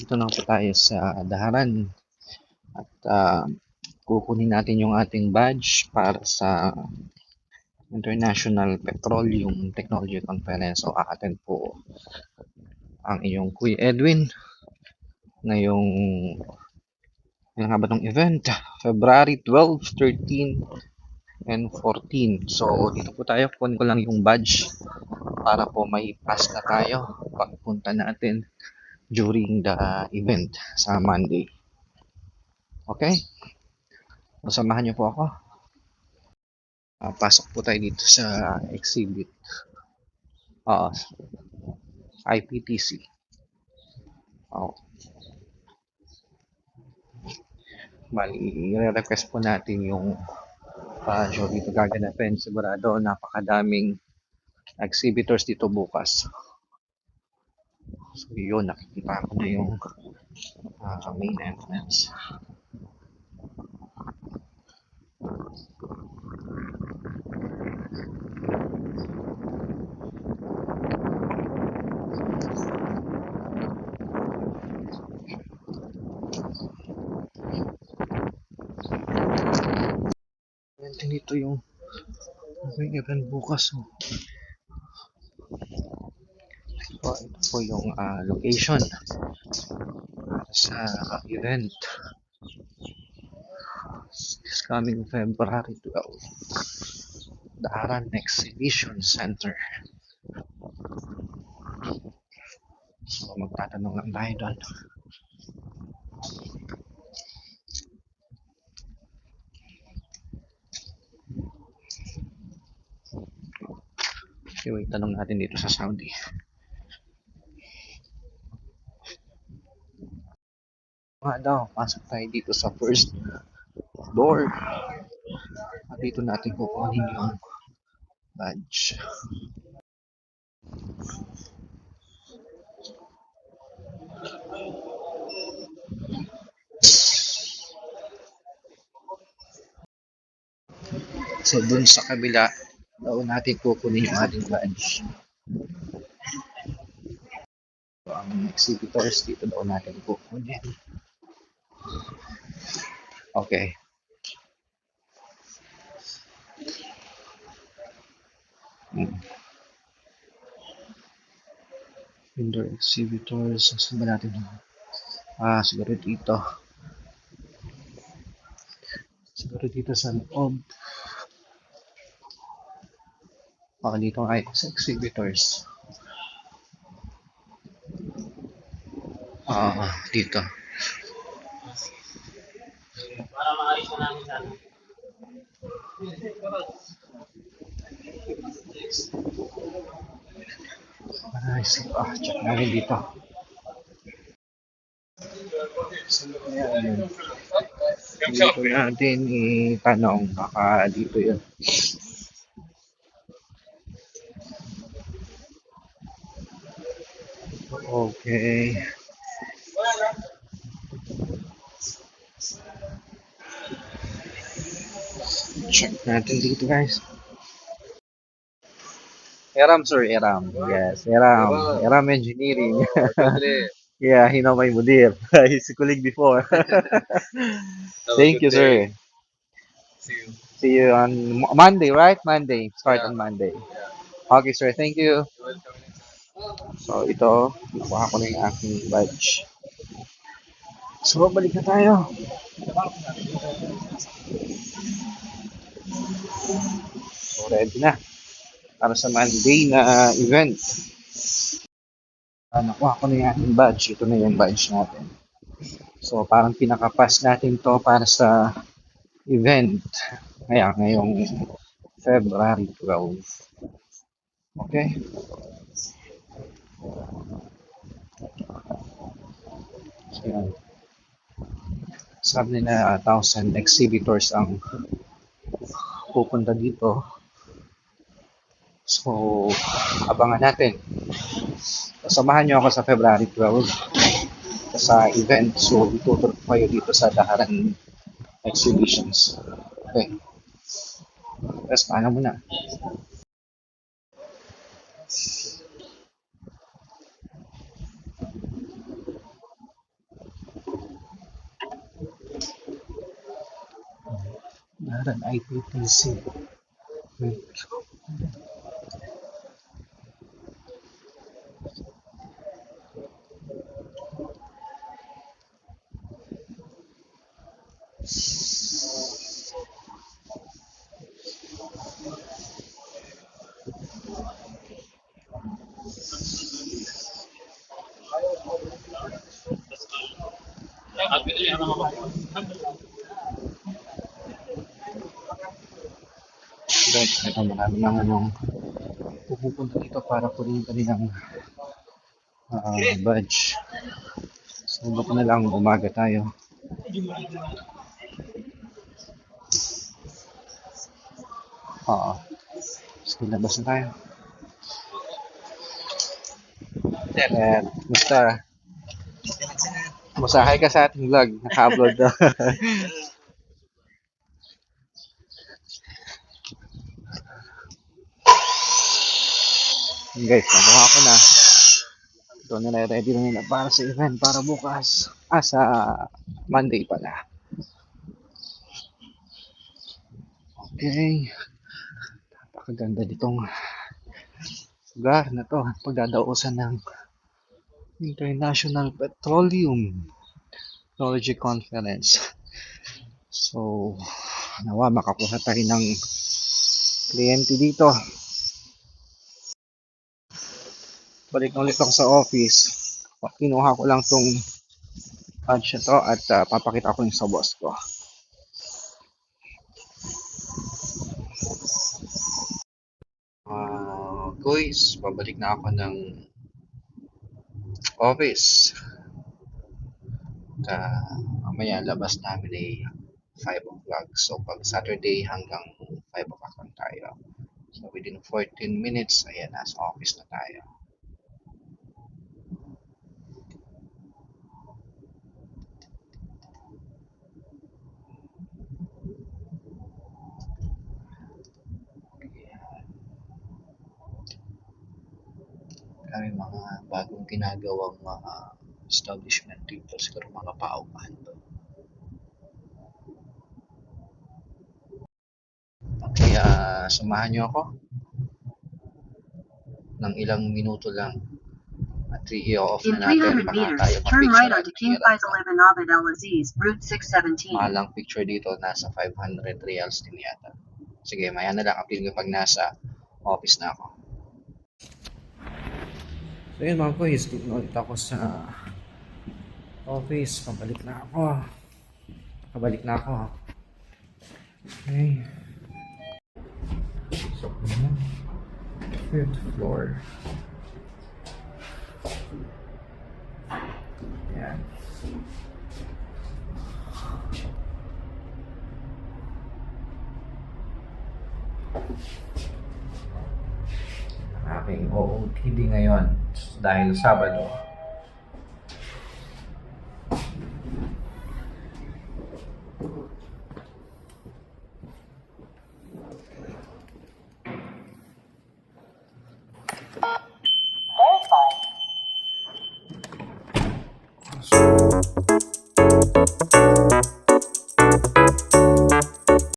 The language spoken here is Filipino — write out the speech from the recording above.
Nandito na po tayo sa Daharan at kukunin natin yung ating badge para sa International Petroleum Technology Conference. So, a-attend po ang iyong Kuya Edwin ngayong nga ba ng event? February 12, 13, and 14. So, dito po tayo. Kunin ko lang yung badge para po may pass na tayo pagpunta natin during the event sa Monday. Okay? Samahan niyo po ako. Pasok po tayo dito sa exhibit. IPTC. Bali, i-request po natin yung show dito gaganapin. Sigurado napakadaming exhibitors dito bukas. So yun, nakikita ko na yung main entrance. Dito yung event bukas. So, ito po yung location sa event. This coming February 12. Daharan Exhibition Center. So, magtatanong lang tayo doon. Okay, wait, tanong natin dito sa Saudi. Nga daw, pasok tayo dito sa first door. At dito natin kukunin yung badge. So, dun sa kabila, doon natin kukunin yung ating badge. So, ang exhibitors dito doon natin kukunin. Okay. Indoor exhibitors. Saan ba natin? Siguro dito. Siguro dito sa loob. Baka dito ay sa exhibitors. Dito. Para maayos na namin sana. Check natin dito. Ayan. Dito natin itanong. Baka dito yun. Okay. Check natin dito, guys. Eram, sir. Eram. Yes, Eram. Eram Engineering. Yeah, he know my mudir. He's a colleague before. Thank you, sir. See you on Monday, right? Monday. Start on Monday. Okay, sir. Thank you. So, ito. Nakuha ko na yung aking badge. So, balik na tayo. So, ready na. Para sa Monday na event. Nakuha ko na yung ating badge. Ito na yung badge natin. So, parang pinakapas natin to para sa event. Ngayong February 12. Okay? So, yan. Sabi nila 1,000 exhibitors ang pupunta dito. So, abangan natin. Samahan nyo ako sa February 12 sa event. So, ituturo kayo dito sa Daharan Exhibitions. Okay. Tapos, paano muna? Banaran IPPC. Wait. Guys, ito marami ng anong pupunta dito para kunin kanilang badge. So, buti na lang umaga tayo. Oo. So, labas na tayo. Basta, masahay ka sa ating vlog. Naka-upload na. Guys, nakuha ko na. Ito na ready na nila para sa event para bukas. Sa Monday pala. Okay. Napakaganda ditong lugar na to. Pagdadausan ng International Petroleum Technology Conference. So, nawa makakuha tayo ng kliyente dito. Balik na ulit ako sa office. Kinuha ko lang tong badge na to at papakita ko yung sa boss ko. Guys, pabalik na ako ng office. Mamaya labas namin ay 5 o'clock. So, pag Saturday hanggang 5 o'clock lang tayo. So, within 14 minutes, ayan, nasa office na tayo. Kami mga bagong ginagawang establishment dito, siguro mga paupahan to. Kaya samahan nyo ako ng ilang minuto lang at i-off na natin baka tayo turn right onto King Faisal Ibn Abd al-Aziz, Route 617. Mahalang picture dito, nasa 500 reals din yata. Sige, maya na lang update ko pag nasa office na ako. So yun mga boys, dito na ulit ako sa office. Pabalik na ako. Okay. So, 5th floor. Yan. Aking OOTD ngayon dahil Sabado.